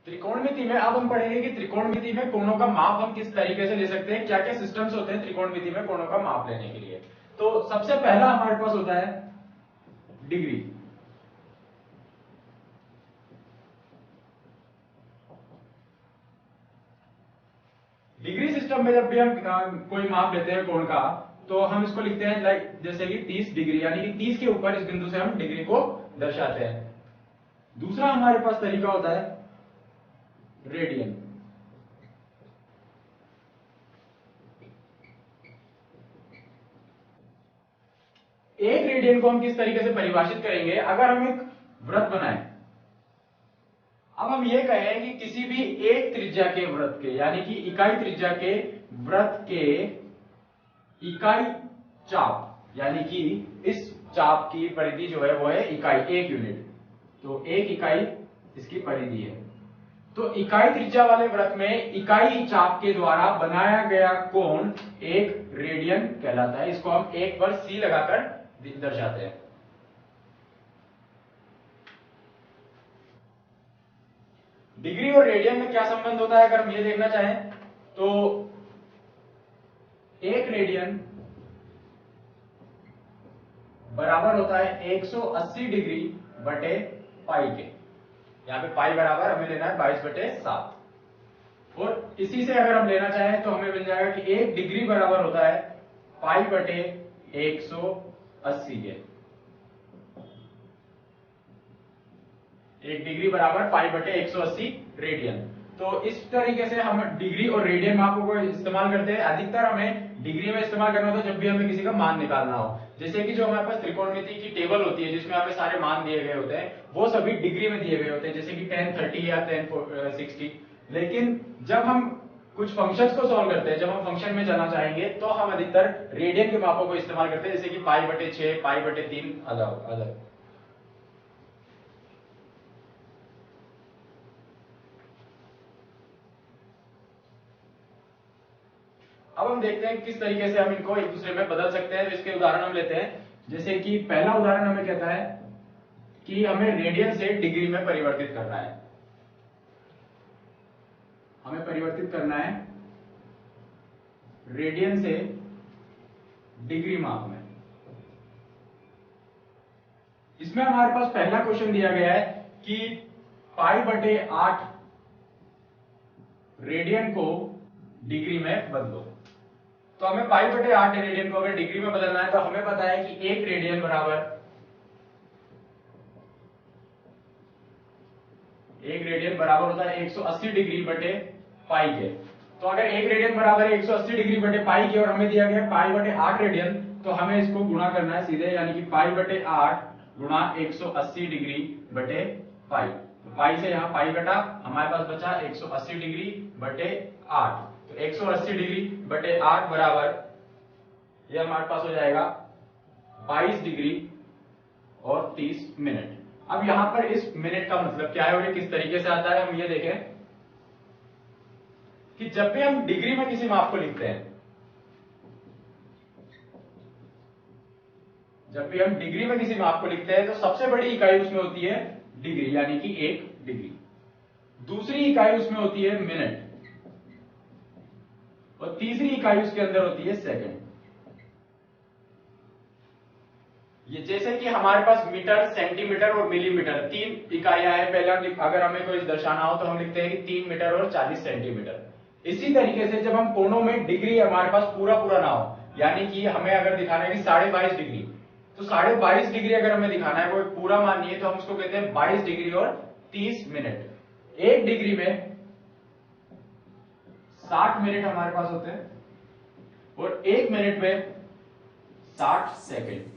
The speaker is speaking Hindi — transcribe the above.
त्रिकोणमिति में अब हम पढ़ेंगे कि त्रिकोणमिति में कोणों का माप हम किस तरीके से ले सकते हैं, क्या क्या सिस्टम्स होते हैं त्रिकोणमिति में कोणों का माप लेने के लिए। तो सबसे पहला हमारे पास होता है डिग्री। डिग्री सिस्टम में जब भी हम कोई माप लेते हैं कोण का, तो हम इसको लिखते हैं लाइक जैसे कि 30 डिग्री, यानी कि 30 के ऊपर इस बिंदु से हम डिग्री को दर्शाते हैं। दूसरा हमारे पास तरीका होता है रेडियन। एक रेडियन को हम किस तरीके से परिभाषित करेंगे, अगर हम एक वृत्त बनाएं, अब हम ये कहें कि किसी भी एक त्रिज्या के वृत्त के, यानी कि इकाई त्रिज्या के वृत्त के इकाई चाप, यानी कि इस चाप की परिधि जो है वो है इकाई, 1 यूनिट, तो 1 इकाई इसकी परिधि है। तो इकाई त्रिज्या वाले वृत्त में इकाई चाप के द्वारा बनाया गया कोण एक रेडियन कहलाता है। इसको हम 1 पर C लगाकर दर्शाते हैं। डिग्री और रेडियन में क्या संबंध होता है, अगर हम ये देखना चाहें तो 1 रेडियन बराबर होता है 180 डिग्री बटे पाई के। यहां पे पाई बराबर हमें लेना है 22/7। और इसी से अगर हम लेना चाहें तो हमें मिल जाएगा कि 1 डिग्री बराबर होता है पाई बटे 180 के। 1 डिग्री बराबर पाई बटे 180 रेडियन। तो इस तरीके से हम डिग्री और रेडियन मापों को इस्तेमाल करते हैं। अधिकतर हमें डिग्री में इस्तेमाल करना होता है जब भी हमें किसी का मान निकालना हो। जैसे कि जो हमारे पास त्रिकोणमिति की टेबल होती है जिसमें हमें सारे मान दिए गए होते हैं, वो सभी डिग्री में दिए गए होते हैं, जैसे कि 1030 या 1060। लेकिन जब हम कुछ फंक्शंस को सॉल्व करते हैं, जब हम फंक्शन में जाना चाहेंगे, तो हम अधिकतर रेडियन के मापों को इस्तेमाल करते हैं, जैसे कि पाई बटे 6, पाई बटे 3 अलग। अब हम देखते हैं किस तरीके से हम इनको एक दूसरे में बदल सकते हैं। तो इसके उदाहरण हम लेते हैं, जैसे कि पहला उदाहरण हमें कहता है कि हमें रेडियन से डिग्री में परिवर्तित करना है। हमें परिवर्तित करना है रेडियन से डिग्री माप में। इसमें हमारे पास पहला क्वेश्चन दिया गया है कि पाई बटे 8 रेडियन को डिग्री में बदलो। तो हमें पाई बटे 8 रेडियन को अगर डिग्री में बदलना है, तो हमें पता है कि 1 रेडियन बराबर 1 रेडियन बराबर होता है 180 डिग्री बटे पाई के। तो अगर 1 रेडियन बराबर है 180 डिग्री बटे पाई के और हमें दिया गया पाई बटे 8 रेडियन, तो हमें इसको गुणा करना है सीधे, यानी कि पाई बटे 8 गुणा 180 डिग्री बटे पाई। तो पाई से यहां पाई कटा, हमारे पास बचा 180 डिग्री बटे 8। तो 180 डिग्री बटे 8 बराबर ये हमारे पास हो जाएगा 22 डिग्री और 30 मिनट। अब यहां पर इस मिनट का मतलब क्या है और ये किस तरीके से आता है, हम ये देखें कि जब भी हम डिग्री में किसी माप को लिखते हैं, जब भी हम डिग्री में किसी माप को लिखते हैं, तो सबसे बड़ी इकाई उसमें होती है डिग्री, यानी कि 1 डिग्री। दूसरी इकाई उसमें होती है मिनट, और तीसरी इकाई उसके अंदर होती है सेकंड। ये जैसे कि हमारे पास मीटर, सेंटीमीटर और मिलीमीटर 3 इकाइयां हैं। पहले अगर हमें कोई दर्शाना हो तो हम लिखते हैं कि 3 मीटर और 40 सेंटीमीटर। इसी तरीके से जब हम कोणों में डिग्री हमारे पास पूरा ना हो, यानी कि हमें अगर दिखाना है कि 22.5 डिग्री, तो 22.5 डिग्री अगर हमें दिखाना है, कोई पूरा मान नहीं है, तो हम उसको कहते हैं 22 डिग्री और 30 मिनट। 1 डिग्री में 60 मिनट हमारे पास होते हैं और 1 मिनट में 60 सेकंड।